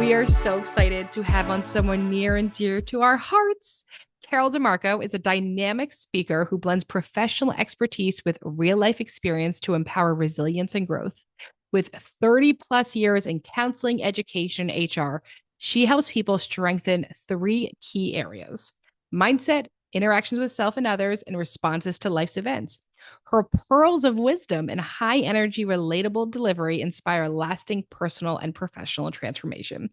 We are so excited to have on someone near and dear to our hearts. Carol DeMarco is a dynamic speaker who blends professional expertise with real life experience to empower resilience and growth. With 30 plus years in counseling, education, and HR, she helps people strengthen three key areas: mindset, interactions with self and others, and responses to life's events. Her pearls of wisdom and high energy, relatable delivery inspire lasting personal and professional transformation.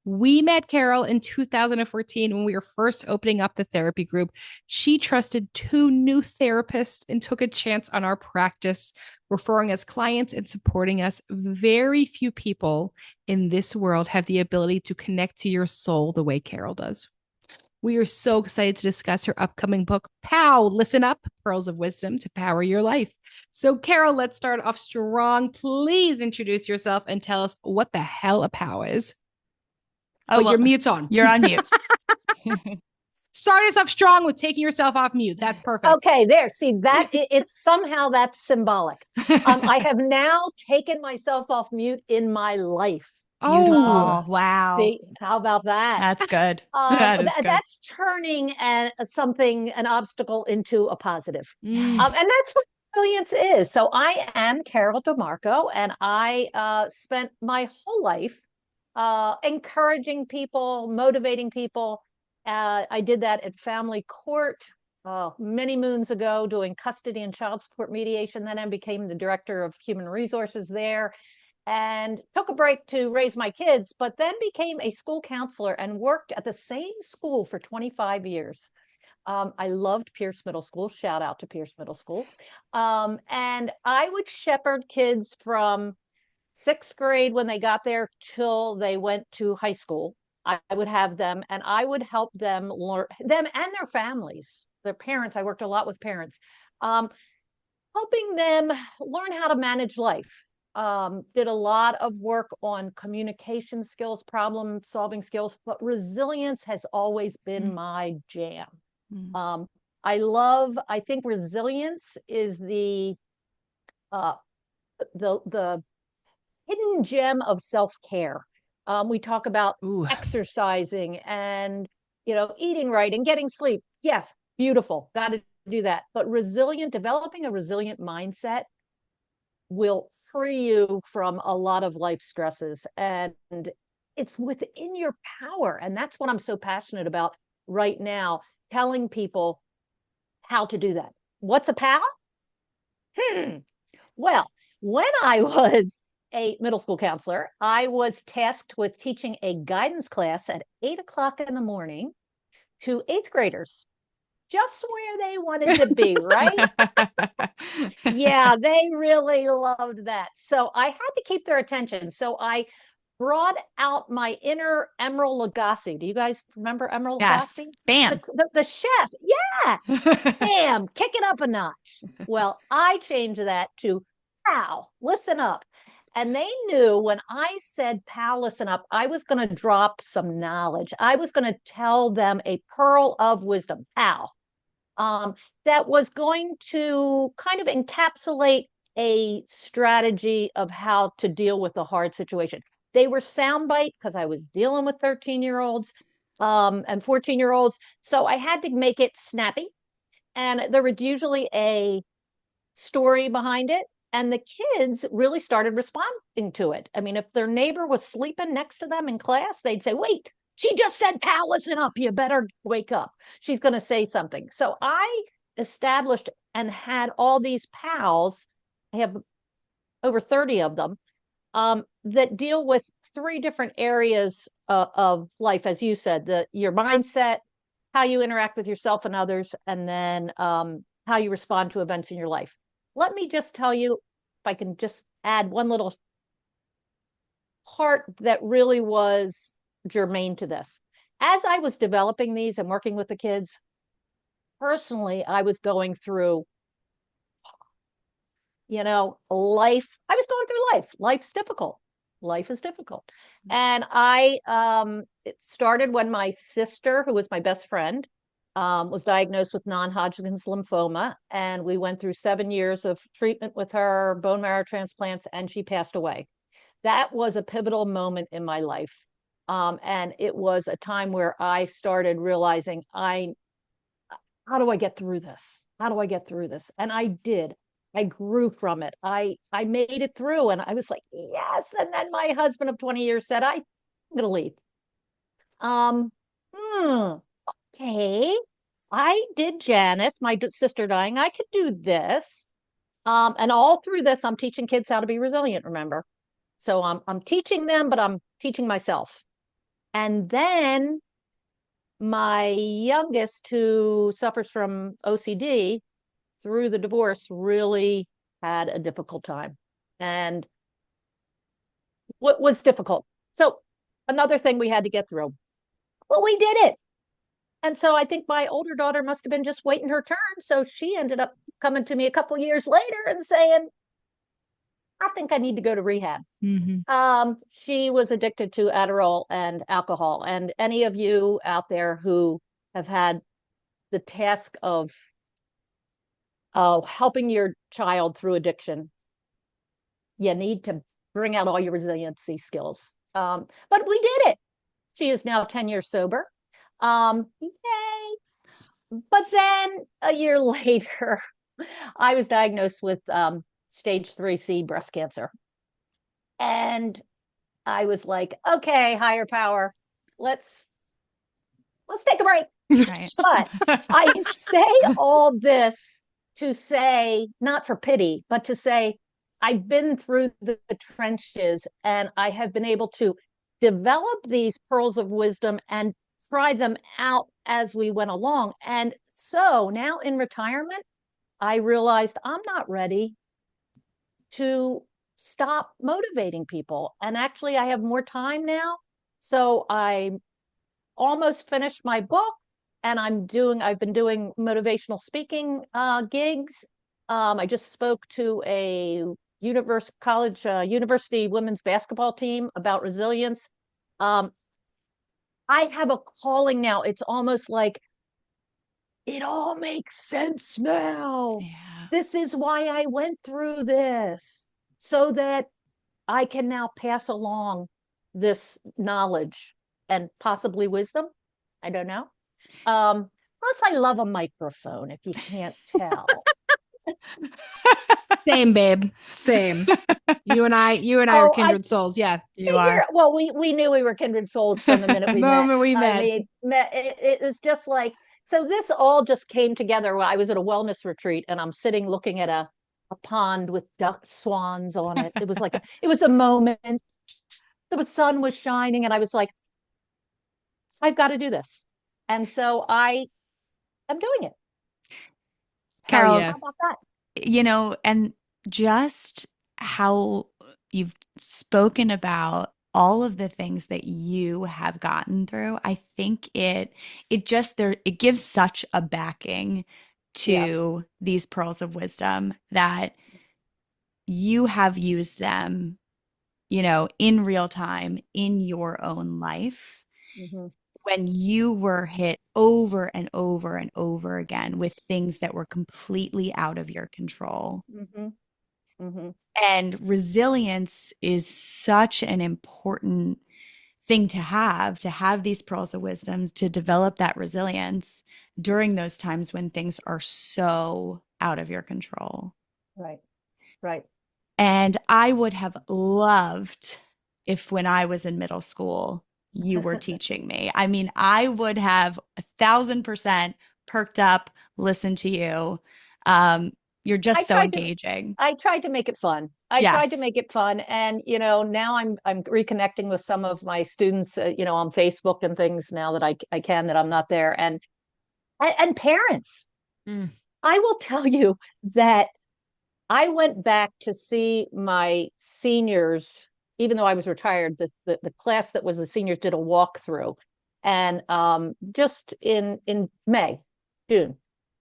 We met Carol in 2014 when we were first opening up the therapy group. She trusted two new therapists and took a chance on our practice, referring us clients and supporting us. Very few people in this world have the ability to connect to your soul the way Carol does. We are so excited to discuss her upcoming book, POW Listen Up, Pearls of Wisdom to Power Your Life. So, Carol, let's start off strong. Please introduce yourself and tell us what the hell a POW is. Oh, well, your mute's on. You're on mute. Start us off strong with taking yourself off mute. That's perfect. Okay, there. See, that it's somehow that's symbolic. I have now taken myself off mute in my life. Beautiful. Wow. See, how about that? That's good. That is good. That's turning an obstacle into a positive. Yes. And that's what resilience is. So I am Carol DeMarco, and I spent my whole life encouraging people, motivating people. I did that at family court many moons ago, doing custody and child support mediation. Then I became the director of human resources there and took a break to raise my kids, but then became a school counselor and worked at the same school for 25 years. I loved Pierce Middle School. Shout out to Pierce Middle School. And I would shepherd kids from sixth grade when they got there till they went to high school. I would have them and I would help them learn, them and their families, their parents. I worked a lot with parents, helping them learn how to manage life. Did a lot of work on communication skills, problem solving skills, but resilience has always been my jam. I think resilience is the hidden gem of self-care. We talk about exercising and, eating right and getting sleep. Yes, beautiful. Got to do that. But developing a resilient mindset will free you from a lot of life stresses. And it's within your power. And that's what I'm so passionate about right now, telling people how to do that. What's a POW? Well, when I was a middle school counselor, I was tasked with teaching a guidance class at 8:00 in the morning to eighth graders, just where they wanted to be, right? Yeah, they really loved that. So I had to keep their attention. So I brought out my inner Emeril Lagasse. Do you guys remember Emeril Lagasse? Bam. The chef. Yeah. Bam. Kick it up a notch. Well, I changed that to POW, listen up. And they knew when I said, POW, listen up, I was going to drop some knowledge. I was going to tell them a pearl of wisdom, POW, that was going to kind of encapsulate a strategy of how to deal with a hard situation. They were soundbite because I was dealing with 13-year-olds and 14-year-olds. So I had to make it snappy. And there was usually a story behind it. And the kids really started responding to it. I mean, if their neighbor was sleeping next to them in class, they'd say, wait, she just said, POW, listen up. You better wake up. She's going to say something. So I established and had all these POWs. I have over 30 of them that deal with three different areas of life, as you said, your mindset, how you interact with yourself and others, and then how you respond to events in your life. Let me just tell you, if I can just add one little part that really was germane to this. As I was developing these and working with the kids, personally, I was going through, life. I was going through life. Life's difficult. Life is difficult. And it started when my sister, who was my best friend, was diagnosed with non-Hodgkin's lymphoma. And we went through 7 years of treatment with her, bone marrow transplants, and she passed away. That was a pivotal moment in my life. And it was a time where I started realizing how do I get through this? How do I get through this? And I did. I grew from it. I made it through, and I was like, yes. And then my husband of 20 years said, I'm gonna leave. Um, okay. I did Janice, my sister dying. I could do this. And all through this, I'm teaching kids how to be resilient, remember? So I'm teaching them, but I'm teaching myself. And then my youngest, who suffers from OCD through the divorce, really had a difficult time. And what was difficult? So another thing we had to get through. Well, we did it. And so I think my older daughter must have been just waiting her turn. So she ended up coming to me a couple years later and saying, I think I need to go to rehab. She was addicted to Adderall and alcohol. And any of you out there who have had the task of helping your child through addiction, you need to bring out all your resiliency skills. But we did it. She is now 10 years sober. Yay. But then a year later, I was diagnosed with stage 3C breast cancer. And I was like, okay, higher power, let's take a break. Right. But I say all this to say, not for pity, but to say, I've been through the trenches, and I have been able to develop these pearls of wisdom and try them out as we went along. And so now in retirement, I realized I'm not ready to stop motivating people. And actually, I have more time now. So I almost finished my book, and I've been doing motivational speaking gigs. I just spoke to a university women's basketball team about resilience. I have a calling now. It's almost like it all makes sense now. Yeah. This is why I went through this, so that I can now pass along this knowledge and possibly wisdom. I don't know. Plus, I love a microphone, if you can't tell. Same, babe. Same. You and I are kindred souls. Yeah, you are. Well, we knew we were kindred souls from the minute we met. I mean, it was just like, so this all just came together when I was at a wellness retreat, and I'm sitting looking at a pond with duck swans on it. It was like it was a moment. The sun was shining, and I was like, I've got to do this. And so I'm doing it. Carol, how about that? You know, and just how you've spoken about all of the things that you have gotten through, I think it gives such a backing to these pearls of wisdom that you have used them, you know, in real time in your own life. When you were hit over and over and over again with things that were completely out of your control. And resilience is such an important thing to have these pearls of wisdom, to develop that resilience during those times when things are so out of your control. Right. And I would have loved if, when I was in middle school, you were teaching me. I mean, I would have 1,000% perked up, listened to you. You're just so engaging. I tried to make it fun. Tried to make it fun. And, you know, now I'm reconnecting with some of my students, you know, on Facebook and things now that I can, that I'm not there. And parents. I will tell you that I went back to see my seniors, even though I was retired. The class that was the seniors did a walkthrough, and just in June.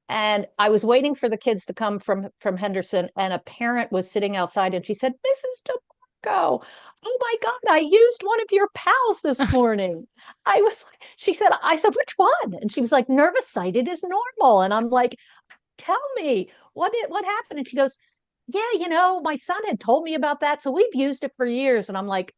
And I was waiting for the kids to come from Henderson, and a parent was sitting outside, and she said, Mrs. DeMarco, oh my God, I used one of your POWs this morning. She said, I said, which one? And she was like, nervous sighted is normal. And I'm like, tell me, what happened? And she goes, yeah, you know, my son had told me about that, so we've used it for years. And I'm like,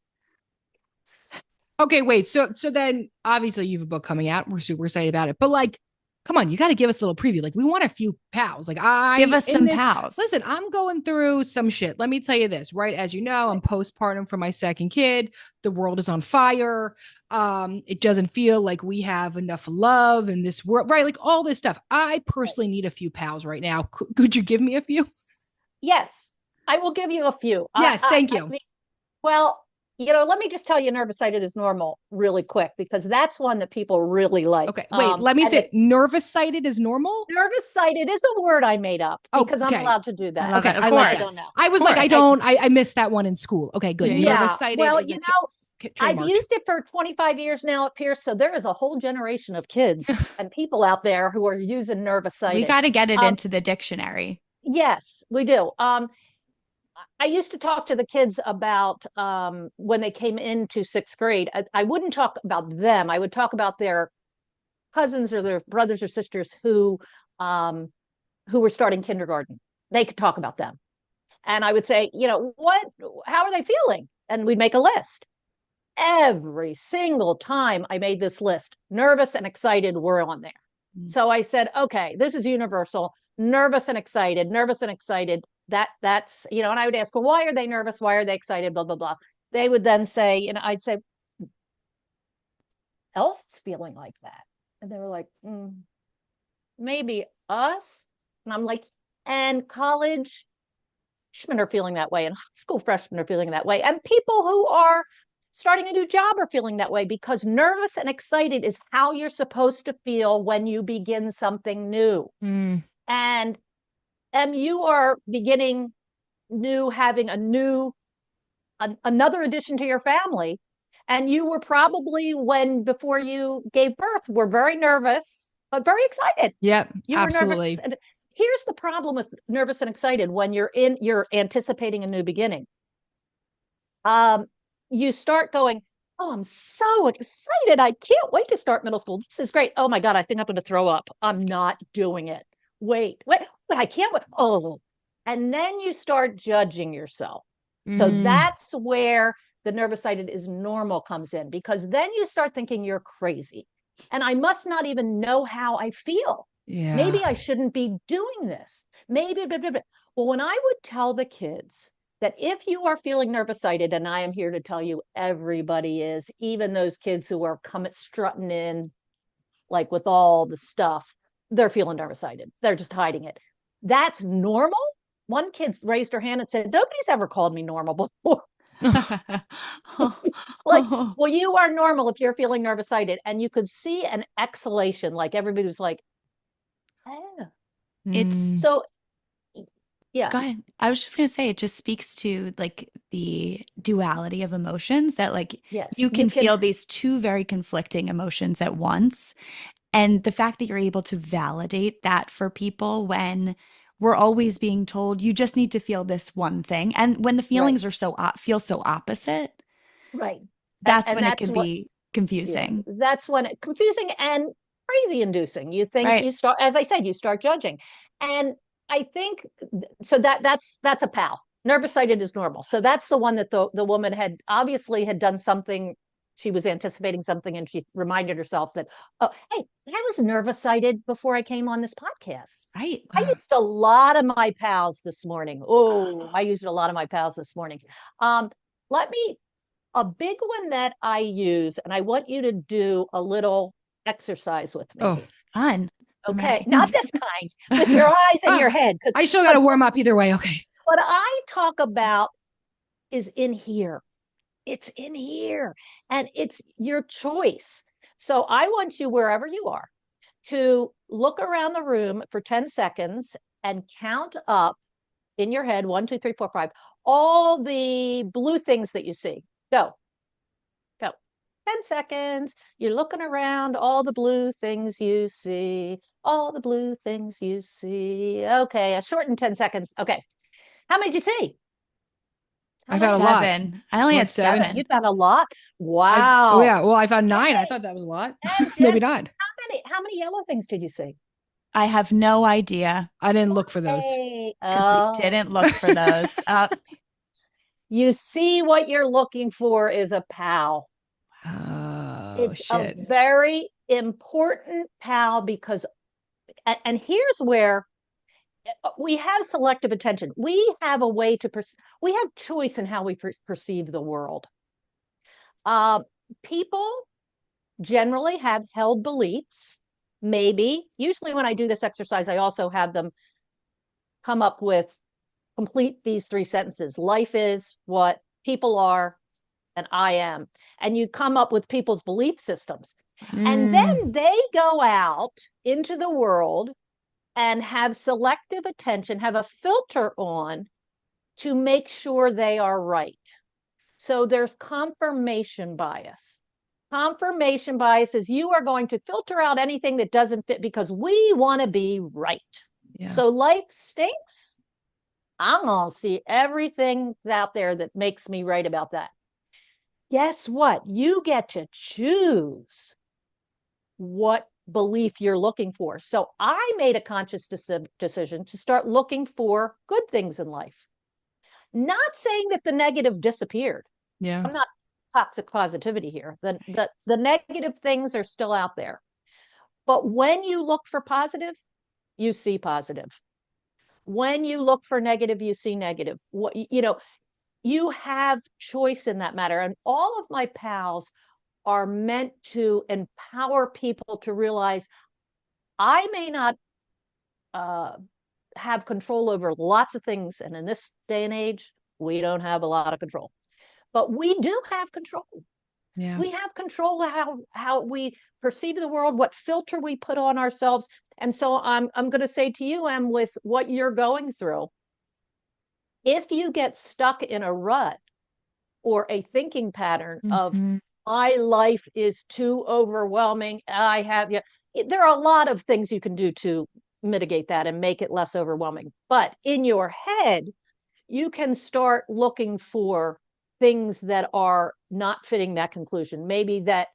Okay, wait. So then obviously you have a book coming out. We're super excited about it. But like, come on, you got to give us a little preview. Like, we want a few pals. Like, Give us in some this, POWs. listen, I'm going through some shit. Let me tell you this, right? As you know, I'm postpartum for my second kid. The world is on fire. It doesn't feel like we have enough love in this world, right? Like all this stuff. I personally need a few pals right now. Could you give me a few? Yes, I will give you a few. Yes, thank you. Well, let me just tell you nervous-sighted is normal really quick, because that's one that people really like. Okay, wait, let me say nervous-sighted is normal? Nervous-sighted is a word I made up because I'm allowed to do that. I love it. Of I course. like I don't know. I was like, I missed that one in school. Okay, good. Yeah. Nervous-sighted Well, is I've used it for 25 years now at Pierce, so there is a whole generation of kids and people out there who are using nervous-sighted. We got to get it into the dictionary. Yes, we do. I used to talk to the kids about when they came into sixth grade. I wouldn't talk about them. I would talk about their cousins or their brothers or sisters who were starting kindergarten. They could talk about them. And I would say, how are they feeling? And we'd make a list. Every single time I made this list, nervous and excited were on there. So I said, okay, this is universal. Nervous and excited, nervous and excited. That's, and I would ask, well, why are they nervous? Why are they excited? Blah, blah, blah. They would then say, I'd say, else is feeling like that. And they were like, maybe us. And I'm like, and college freshmen are feeling that way, and high school freshmen are feeling that way. And people who are starting a new job are feeling that way, because nervous and excited is how you're supposed to feel when you begin something new. And you are beginning new, having another addition to your family. And you were probably, before you gave birth, were very nervous, but very excited. Yep, you absolutely. Were nervous. And here's the problem with nervous and excited when you're anticipating a new beginning. You start going, oh, I'm so excited. I can't wait to start middle school. This is great. Oh my God, I think I'm going to throw up. I'm not doing it. Wait, I can't wait. Oh, and then you start judging yourself. So that's where the nervous-sighted is normal comes in, because then you start thinking you're crazy. And I must not even know how I feel. Yeah. Maybe I shouldn't be doing this. Maybe, blah, blah, blah. Well, when I would tell the kids that if you are feeling nervous-sighted, and I am here to tell you everybody is, even those kids who are strutting in like with all the stuff, they're feeling nervous-sighted. They're just hiding it. That's normal. One kid raised her hand and said, nobody's ever called me normal before. It's like, well, you are normal if you're feeling nervous-sighted. And you could see an exhalation, like everybody was like, oh. It's so, yeah. Go ahead. I was just going to say, it just speaks to like the duality of emotions, that like you can feel these two very conflicting emotions at once. And the fact that you're able to validate that for people when we're always being told you just need to feel this one thing, and when the feelings are feel so opposite, right? That's when it can be confusing. Yeah, that's when confusing and crazy inducing. You think you start, as I said, you start judging, and I think so that's a POW. Nervous-sighted is normal. So that's the one that the woman had obviously done something. She was anticipating something, and she reminded herself that, oh, hey, I was nervous-sighted before I came on this podcast. Right. I used a lot of my POWs this morning. Oh, I used a lot of my POWs this morning. A big one that I use, and I want you to do a little exercise with me. Oh, fun. Okay, not this kind, with your eyes and your head. I still got to warm up either way. Okay. What I talk about is in here. It's in here, and it's your choice. So I want you, wherever you are, to look around the room for 10 seconds and count up in your head, 1, 2, 3, 4, 5, all the blue things that you see. Go. 10 seconds. You're looking around, all the blue things you see, all the blue things you see. Okay, a shortened 10 seconds. Okay. How many did you see? I found a lot. I only had 7. You found a lot? Wow. Oh yeah. Well, I found 9. I thought that was a lot. Maybe not. How many yellow things did you see? I have no idea. I didn't look for those. Because we didn't look for those. You see, what you're looking for is a POW. It's shit. a very important POW because, and here's where we have selective attention. We have a way to, we have choice in how we perceive the world. People generally have held beliefs. Maybe, usually when I do this exercise, I also have them come up with, complete these 3 sentences. Life is what people are, and I am. And you come up with people's belief systems. And then they go out into the world and have selective attention, have a filter on to make sure they are right. So there's confirmation bias. Confirmation bias is you are going to filter out anything that doesn't fit because we want to be right. Yeah. So life stinks. I'm going to see everything out there that makes me right about that. Guess what? You get to choose what belief you're looking for. So I made a conscious decision to start looking for good things in life. Not saying that the negative disappeared. Yeah. I'm not toxic positivity here. The negative things are still out there. But when you look for positive, you see positive. When you look for negative, you see negative. What, you know, you have choice in that matter. And all of my POWs are meant to empower people to realize I may not have control over lots of things. And in this day and age, we don't have a lot of control. But we do have control. Yeah. We have control of how we perceive the world, what filter we put on ourselves. And so I'm going to say to you, Em, with what you're going through, if you get stuck in a rut or a thinking pattern of my life is too overwhelming, there are a lot of things you can do to mitigate that and make it less overwhelming. But in your head, you can start looking for things that are not fitting that conclusion. Maybe that,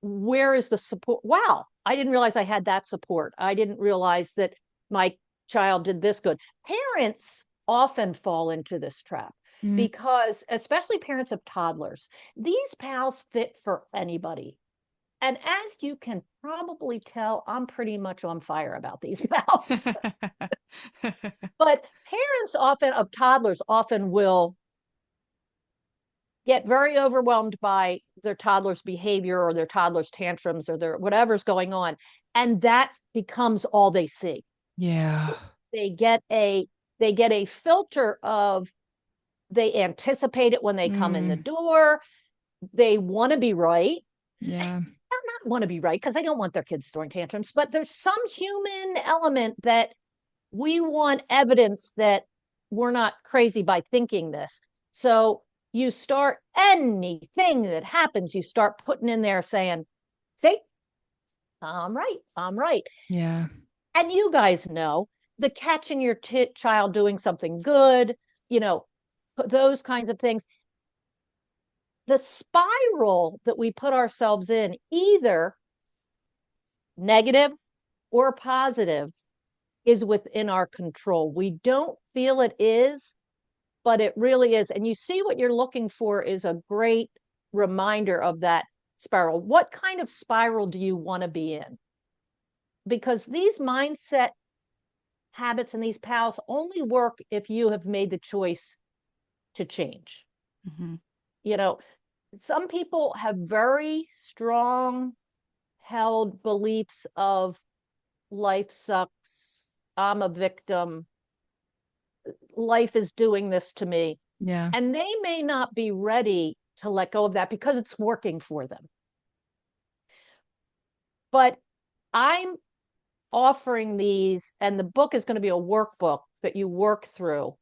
where is the support? Wow, I didn't realize I had that support. I didn't realize that my child did this good. Parents often fall into this trap because, especially parents of toddlers, these POWs fit for anybody. And as you can probably tell, I'm pretty much on fire about these POWs. But parents of toddlers often will get very overwhelmed by their toddler's behavior or their toddler's tantrums or their whatever's going on. And that becomes all they see. Yeah. They get a filter of, they anticipate it when they come in the door. They want to be right. Yeah. Not want to be right because they don't want their kids throwing tantrums, but there's some human element that we want evidence that we're not crazy by thinking this. So you start, anything that happens, you start putting in there saying, see, I'm right. Yeah. And you guys know the catching your child doing something good, those kinds of things. The spiral that we put ourselves in, either negative or positive, is within our control. We don't feel it is, but it really is. And you see, what you're looking for is a great reminder of that spiral. What kind of spiral do you want to be in? Because these mindset habits and these POWs only work if you have made the choice to change. Some people have very strong held beliefs of life sucks, I'm a victim, life is doing this to me. Yeah. And they may not be ready to let go of that because it's working for them. But I'm offering these, and the book is going to be a workbook that you work through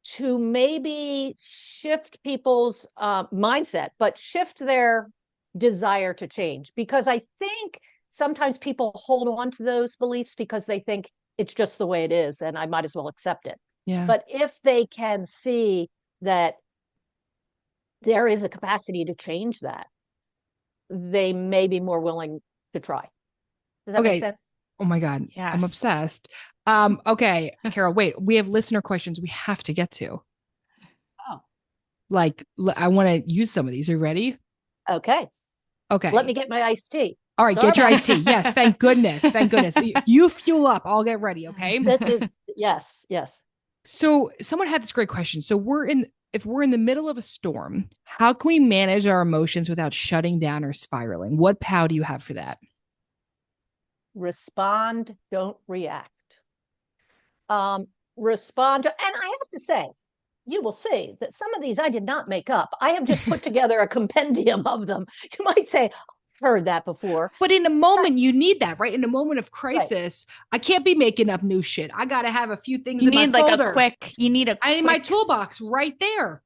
to maybe shift people's mindset, but shift their desire to change. Because I think sometimes people hold on to those beliefs because they think it's just the way it is and I might as well accept it. Yeah. But if they can see that there is a capacity to change that, they may be more willing to try. Does that make sense? Oh my God. Yes. I'm obsessed. Okay, Carol, wait, we have listener questions we have to get to. Oh. I want to use some of these. Are you ready? Okay. Okay. Let me get my iced tea. All right, get your Starbucks. iced tea. Yes, thank goodness. Thank goodness. You fuel up. I'll get ready, okay? This is, yes, yes. So someone had this great question. So if we're in the middle of a storm, how can we manage our emotions without shutting down or spiraling? What POW do you have for that? Respond, don't react. Respond, and I have to say, you will see that some of these I did not make up. I have just put together a compendium of them. You might say, I've heard that before. But in a moment, you need that, right? In a moment of Right. crisis, I can't be making up new shit. I got to have a few things You in my need like folder. you need a I need my quick toolbox right there.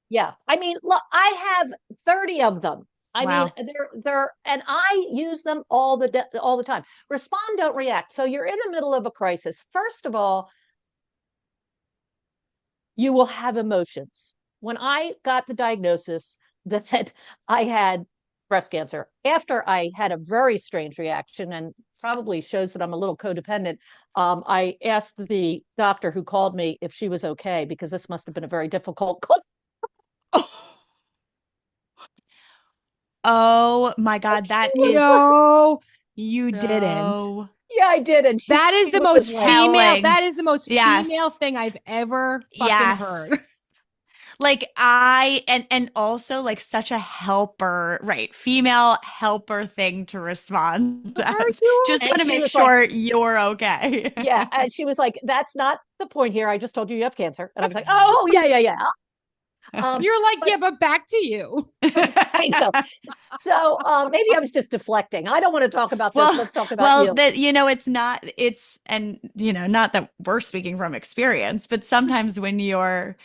Yeah. I mean, look, I have 30 of them. I Wow. mean, they're, and I use them all the time. Respond, don't react. So you're in the middle of a crisis. First of all, you will have emotions. When I got the diagnosis that I had breast cancer, after I had a very strange reaction, and probably shows that I'm a little codependent, I asked the doctor who called me if she was okay, because this must have been a very difficult. Oh my God, that is No, you didn't. so Yeah, I did. And That is the was most like, female. telling. That is the most Yes. female thing I've ever fucking Yes. heard. Like and also like such a helper, right? Female helper thing to respond Of as. course you Just And want to she make was sure you're okay. yeah. And she was like, that's not the point here. I just told you have cancer. And I was like, oh, yeah. You're like, but- yeah, but back to you. I know. So maybe I was just deflecting. I don't want to talk about this. Well, Let's talk about you. that it's not and not that we're speaking from experience, but sometimes when you are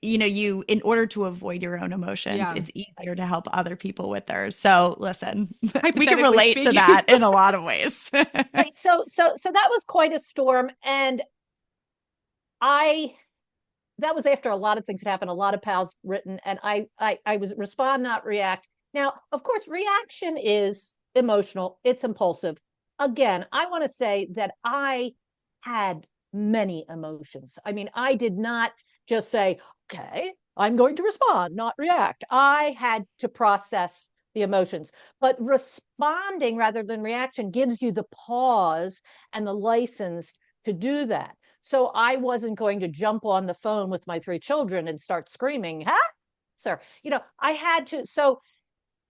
you in order to avoid your own emotions, Yeah. it's easier to help other people with theirs. So listen, we can Hypothetically relate to speaking. that in a lot of ways. Right. So that was quite a storm. And that was after a lot of things had happened, a lot of POWs written, and I was respond, not react. Now, of course, reaction is emotional, it's impulsive. Again, I want to say that I had many emotions. I mean, I did not just say, okay, I'm going to respond, not react. I had to process the emotions. But responding rather than reaction gives you the pause and the license to do that. So I wasn't going to jump on the phone with my 3 children and start screaming, huh? Sir, I had to. So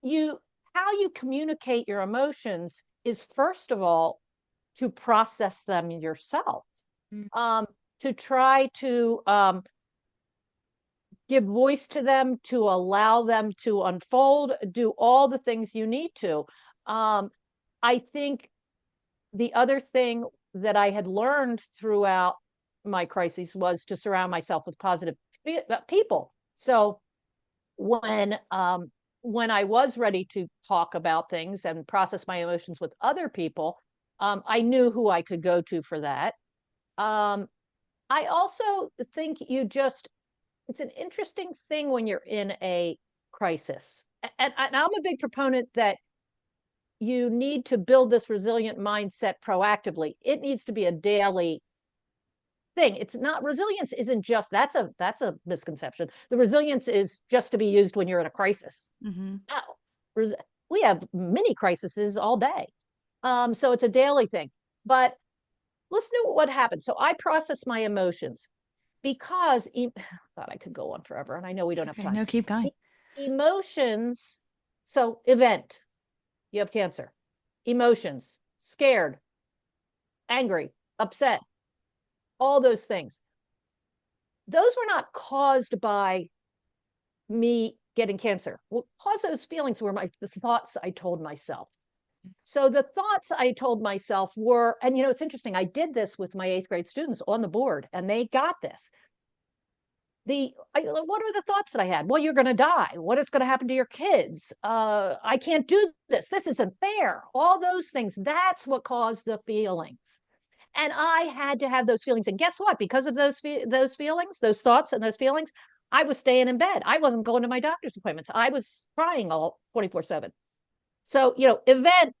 how you communicate your emotions is, first of all, to process them yourself, to try to give voice to them, to allow them to unfold, do all the things you need to. I think the other thing that I had learned throughout my crises was to surround myself with positive people. So when I was ready to talk about things and process my emotions with other people, I knew who I could go to for that. I also think it's an interesting thing when you're in a crisis. And I'm a big proponent that you need to build this resilient mindset proactively. It needs to be a daily thing. It's not, resilience isn't just, that's a misconception. The resilience is just to be used when you're in a crisis. Mm-hmm. No, we have many crises all day. So it's a daily thing. But listen to what happened. So I process my emotions because God, I could go on forever, and I know we don't have time. No, keep going. Emotions. So event, you have cancer. Emotions, scared, angry, upset, all those things. Those were not caused by me getting cancer. What caused those feelings were the thoughts I told myself. So the thoughts I told myself were, and it's interesting, I did this with my 8th grade students on the board, and they got this. What are the thoughts that I had? Well, you're going to die. What is going to happen to your kids? I can't do this. This isn't fair. All those things. That's what caused the feelings. And I had to have those feelings. And guess what? Because of those feelings, those thoughts and those feelings, I was staying in bed. I wasn't going to my doctor's appointments. I was crying all 24/7. So, event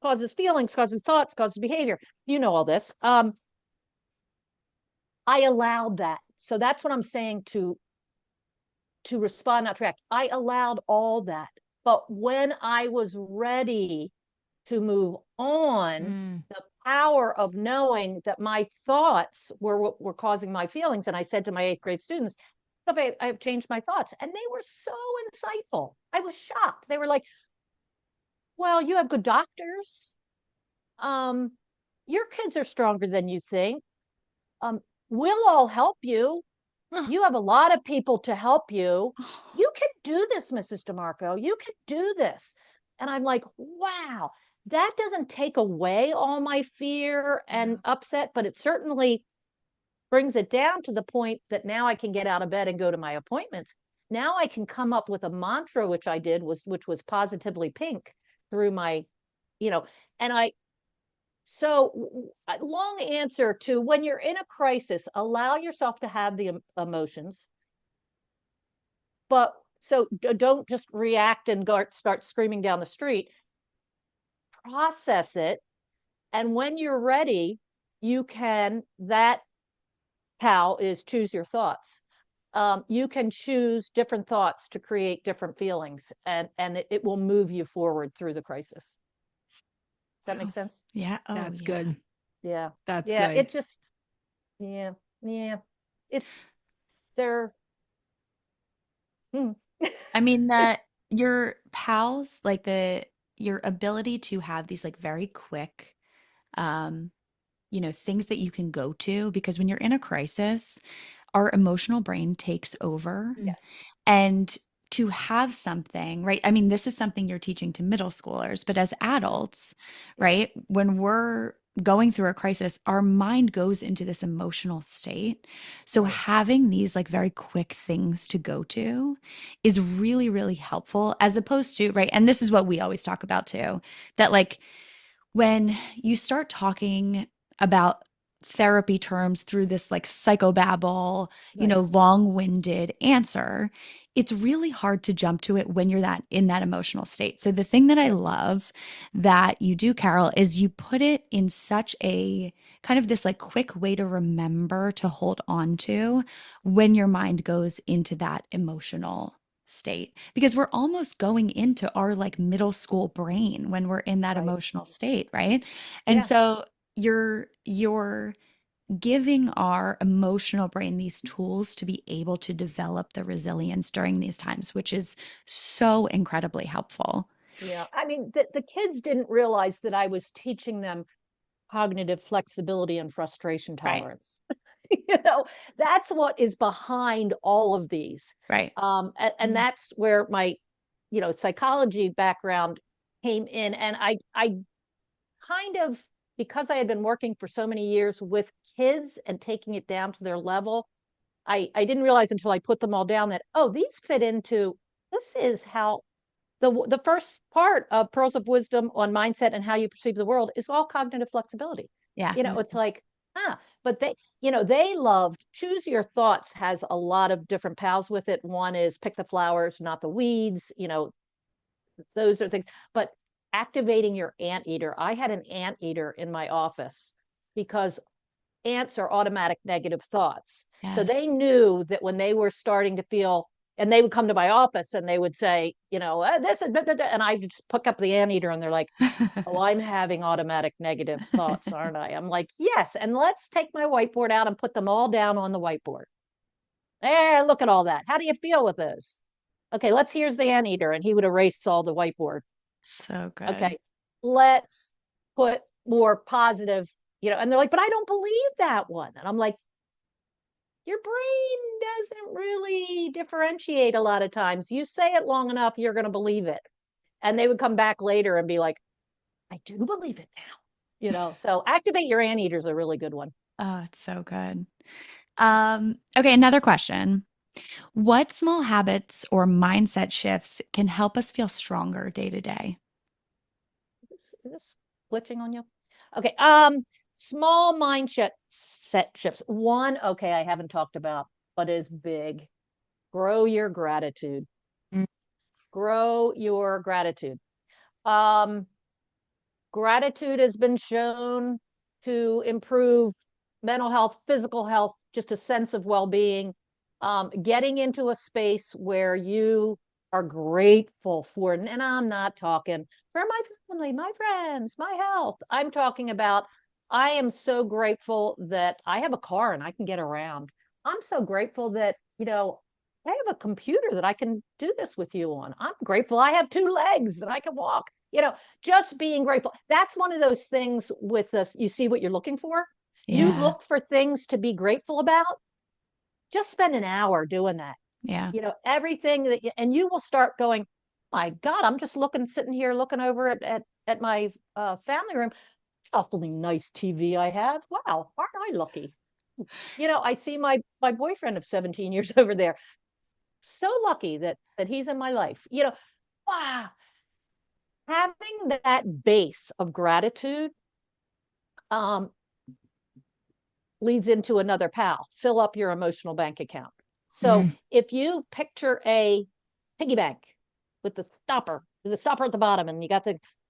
causes feelings, causes thoughts, causes behavior. You know all this. I allowed that. So that's what I'm saying, to to respond, not to react. I allowed all that. But when I was ready to move on, the power of knowing that my thoughts were causing my feelings. And I said to my 8th grade students, I've changed my thoughts. And they were so insightful. I was shocked. They were like, well, you have good doctors. Your kids are stronger than you think. We'll all help you. You have a lot of people to help you. You can do this, Mrs. DeMarco. You can do this. And I'm like, wow, that doesn't take away all my fear and upset, but it certainly brings it down to the point that now I can get out of bed and go to my appointments. Now I can come up with a mantra, which was positively pink through my, and so long answer to when you're in a crisis, allow yourself to have the emotions, but so don't just react and start screaming down the street. Process it. And when you're ready, that POW is choose your thoughts. You can choose different thoughts to create different feelings, and it will move you forward through the crisis. Does that make sense? Yeah. Oh, that's good. Yeah. That's good. It just, yeah. It's they're. I mean, your POWs, like your ability to have these like very quick, things that you can go to, because when you're in a crisis, our emotional brain takes over. Yes. And to have something, right? I mean, this is something you're teaching to middle schoolers, but as adults, right? When we're going through a crisis, our mind goes into this emotional state. So having these like very quick things to go to is really, really helpful, as opposed to, right? And this is what we always talk about too, that like when you start talking about therapy terms through this like psychobabble, long-winded answer, it's really hard to jump to it when you're in that emotional state. So the thing that I love that you do, Carol, is you put it in such a kind of this like quick way to remember to hold on to when your mind goes into that emotional state, because we're almost going into our like middle school brain when we're in that emotional state, right? And so you're giving our emotional brain these tools to be able to develop the resilience during these times, which is so incredibly helpful. Yeah. I mean, the kids didn't realize that I was teaching them cognitive flexibility and frustration tolerance. That's what is behind all of these. Right. And that's where my, psychology background came in. And I kind of, because I had been working for so many years with kids and taking it down to their level, I didn't realize until I put them all down that, these fit into, this is how the first part of Pearls of Wisdom on mindset and how you perceive the world is all cognitive flexibility. Yeah. It's like, but they loved choose your thoughts, has a lot of different POWs with it. One is pick the flowers, not the weeds, those are things. But activating your anteater. I had an anteater in my office because ants are automatic negative thoughts. Yes. So they knew that when they were starting to feel, and they would come to my office and they would say, this is, and I just pick up the anteater and they're like, oh, I'm having automatic negative thoughts, aren't I? I'm like, yes. And let's take my whiteboard out and put them all down on the whiteboard. There, look at all that. How do you feel with those? Okay, here's the anteater. And he would erase all the whiteboard. So good. Okay, let's put more positive, and they're like, but I don't believe that one. And I'm like, your brain doesn't really differentiate a lot of times. You say it long enough, you're going to believe it. And they would come back later and be like, I do believe it now. So activate your anteater is a really good one. Oh, it's so good. Okay, another question. What small habits or mindset shifts can help us feel stronger day to day? Is this glitching on you? Okay. Small set shifts. One, okay, I haven't talked about, but is big. Grow your gratitude. Grow your gratitude. Gratitude has been shown to improve mental health, physical health, just a sense of well-being. getting into a space where you are grateful for, and I'm not talking for my family, my friends, my health. I'm talking about, I am so grateful that I have a car and I can get around. I'm so grateful that, I have a computer that I can do this with you on. I'm grateful I have 2 legs that I can walk. Just being grateful. That's one of those things with this. You see what you're looking for. You look for things to be grateful about. Just spend an hour doing that. Yeah. Everything that, and you will start going, my God, I'm just sitting here looking over at my family room. It's awfully nice TV I have. Wow, aren't I lucky? I see my boyfriend of 17 years over there. So lucky that he's in my life. Wow. Having that base of gratitude leads into another POW. Fill up your emotional bank account. So if you picture a piggy bank with the stopper at the bottom, and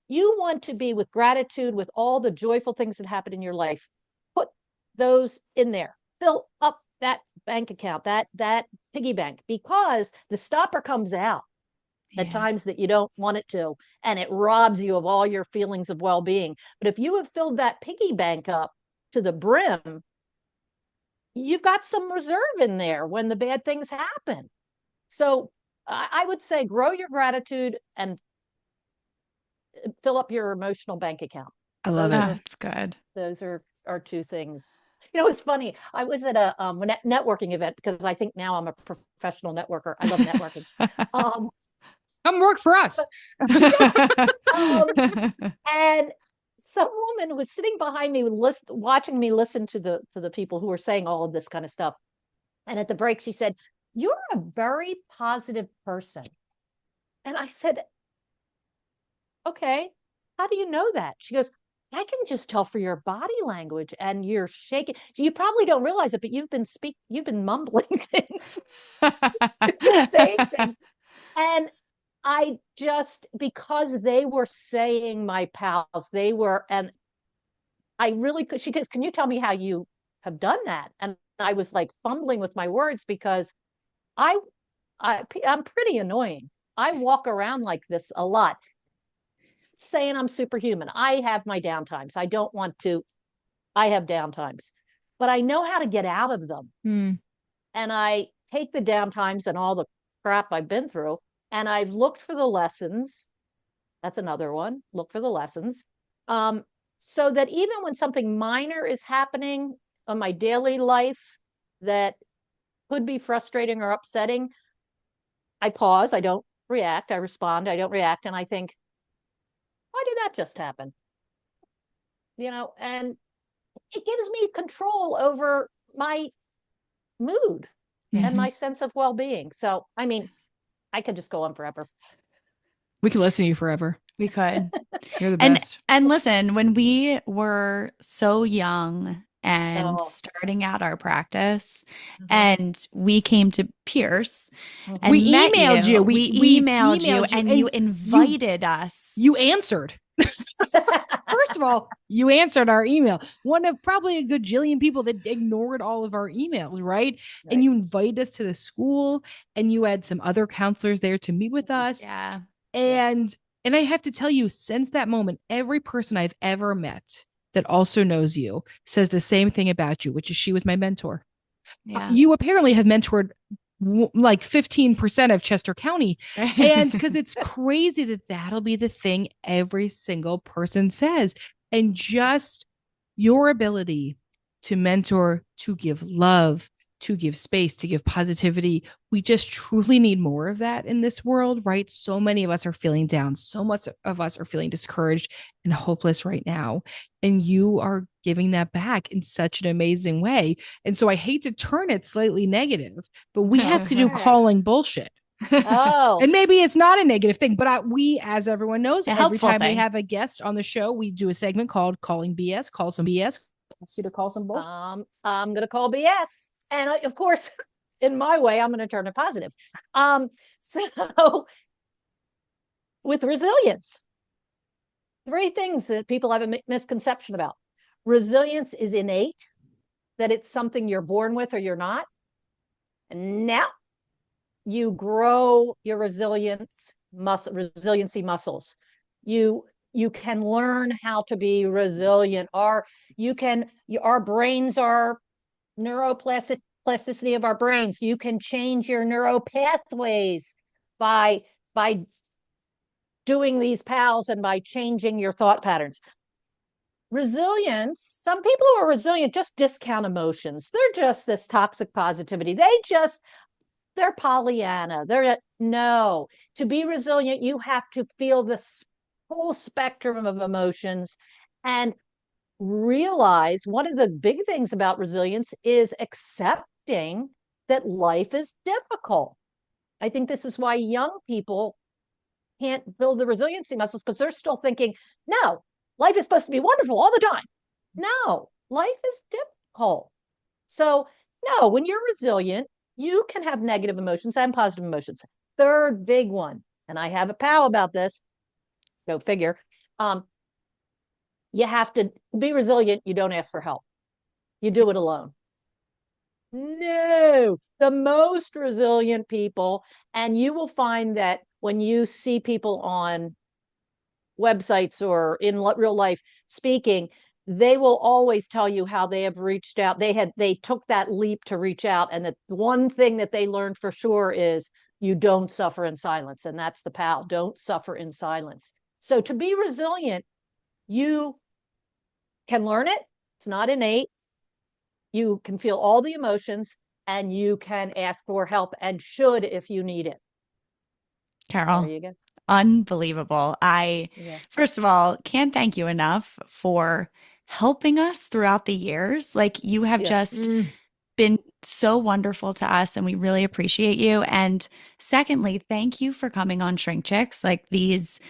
you want to be with gratitude, with all the joyful things that happen in your life, put those in there. Fill up that bank account, that piggy bank, because the stopper comes out at times that you don't want it to, and it robs you of all your feelings of well-being. But if you have filled that piggy bank up to the brim, you've got some reserve in there when the bad things happen. So I would say grow your gratitude and fill up your emotional bank account. I love it. That's good. Those are 2 things. It's funny. I was at a networking event, because I think now I'm a professional networker. I love networking. Come work for us. And some woman was sitting behind me, watching me listen to the people who were saying all of this kind of stuff. And at the break, she said, "You're a very positive person." And I said, "Okay, how do you know that?" She goes, "I can just tell for your body language and you're shaking. So you probably don't realize it, but you've been mumbling things, saying things." And I just, because they were saying my POWs, and I really could, she goes, "Can you tell me how you have done that?" And I was like fumbling with my words, because I'm pretty annoying. I walk around like this a lot, saying I'm superhuman. I have my downtimes. I have downtimes, but I know how to get out of them. And I take the downtimes and all the crap I've been through, and I've looked for the lessons. That's another one. Look for the lessons. So that even when something minor is happening on my daily life that could be frustrating or upsetting, I pause. I don't react. I respond. I don't react. And I think, why did that just happen? And it gives me control over my mood and my sense of well-being. So, I mean, I could just go on forever. We could listen to you forever. We could. You're the best. And listen, when we were so young and starting out our practice, and we came to Pierce, and we emailed you. We emailed you, and you invited us. You answered. First of all, you answered our email. One of probably a gajillion people that ignored all of our emails, right? And you invited us to the school, and you had some other counselors there to meet with us. Yeah. And I have to tell you, since that moment, every person I've ever met that also knows you says the same thing about you, which is she was my mentor. Yeah. You apparently have mentored like 15% of Chester County. And because it's crazy that that'll be the thing every single person says. And just your ability to mentor, to give love, to give space, to give positivity. We just truly need more of that in this world, right? So many of us are feeling down. So much of us are feeling discouraged and hopeless right now. And you are giving that back in such an amazing way. And so I hate to turn it slightly negative, but we have to do calling bullshit. And maybe it's not a negative thing, but we, as everyone knows, every time we have a guest on the show, we do a segment called Calling BS. Call some BS. Ask you to call some bullshit. I'm going to call BS. And of course, in my way, I'm going to turn it positive. So with resilience, 3 things that people have a misconception about. Resilience is innate, that it's something you're born with or you're not. And now you grow your resiliency muscles. You can learn how to be resilient. Our brains are neuroplasticity of our brains. You can change your neural pathways by doing these POWs and by changing your thought patterns. Resilience, some people who are resilient just discount emotions. They're just this toxic positivity. They're Pollyanna. No. To be resilient, you have to feel this whole spectrum of emotions and realize one of the big things about resilience is accepting that life is difficult. I think this is why young people can't build the resiliency muscles, because they're still thinking, no, life is supposed to be wonderful all the time. No, life is difficult. So, no, when you're resilient, you can have negative emotions and positive emotions. Third big one, and I have a POW about this, go figure. You have to be resilient. You don't ask for help. You do it alone. No, the most resilient people, and you will find that when you see people on websites or in real life speaking, they will always tell you how they have reached out. They took that leap to reach out, and that one thing that they learned for sure is you don't suffer in silence, and that's the POW. Don't suffer in silence. So to be resilient, you can learn it. It's not innate. You can feel all the emotions, and you can ask for help and should if you need it. Carol, There you go. unbelievable. I, Yeah. first of all, can't thank you enough for helping us throughout the years. Like, you have Yeah. just been so wonderful to us, and we really appreciate you. And secondly, thank you for coming on Shrink Chicks. Like, these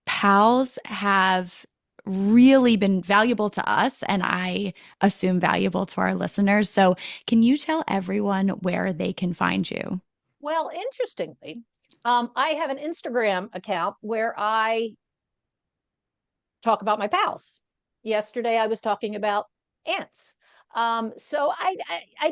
pals have really been valuable to us, and I assume valuable to our listeners. So, can you tell everyone where they can find you? Well, interestingly, I have an Instagram account where I talk about my pals. Yesterday, I was talking about ants. So I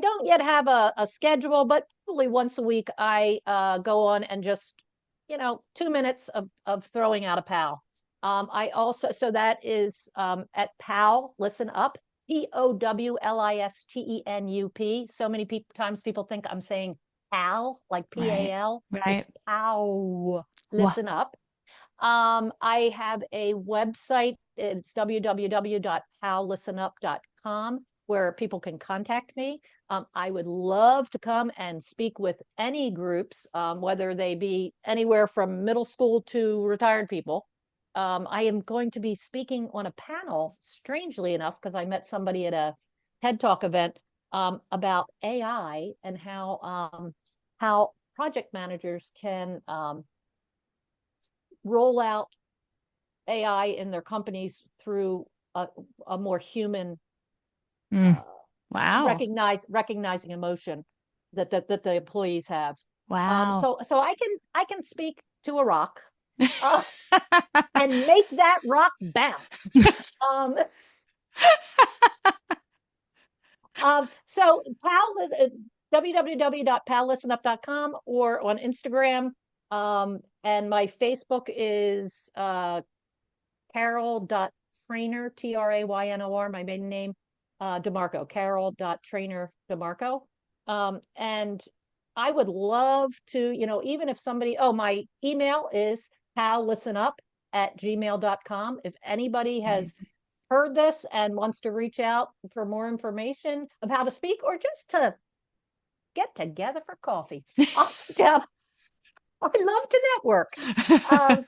don't yet have a schedule, but probably once a week I go on and just 2 minutes of throwing out a pal. I also so that is at POW Listen Up, POWLISTENUP. So many times people think I'm saying pal, like Right, PAL. It's right. POW Wha- Listen Up. I have a website. It's www.powlistenup.com, where people can contact me. I would love to come and speak with any groups, whether they be anywhere from middle school to retired people. I am going to be speaking on a panel, strangely enough, because I met somebody at a TED Talk event about AI and how project managers can roll out AI in their companies through a more human uh, Wow. recognizing emotion that the employees have. Wow. So I can speak to a rock uh, and make that rock bounce. Um, so www.powlistenup.com or on Instagram. And my Facebook is Carol.Trainer, Traynor, my maiden name, DeMarco, Carol.Trainer DeMarco. And I would love to, even if somebody, my email is powlistenup@gmail.com. If anybody has Amazing. heard this and wants to reach out for more information of how to speak or just to get together for coffee, I'll sit down. I love to network. Um,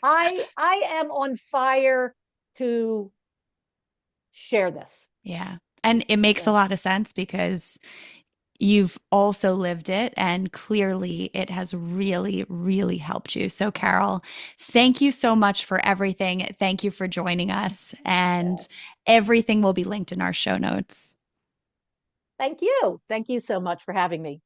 I am on fire to share this. Yeah. And it makes a Yeah. lot of sense because you've also lived it, and clearly it has really, really helped you. So, Carol, thank you so much for everything. Thank you for joining us, and Yes. everything will be linked in our show notes. Thank you. Thank you so much for having me.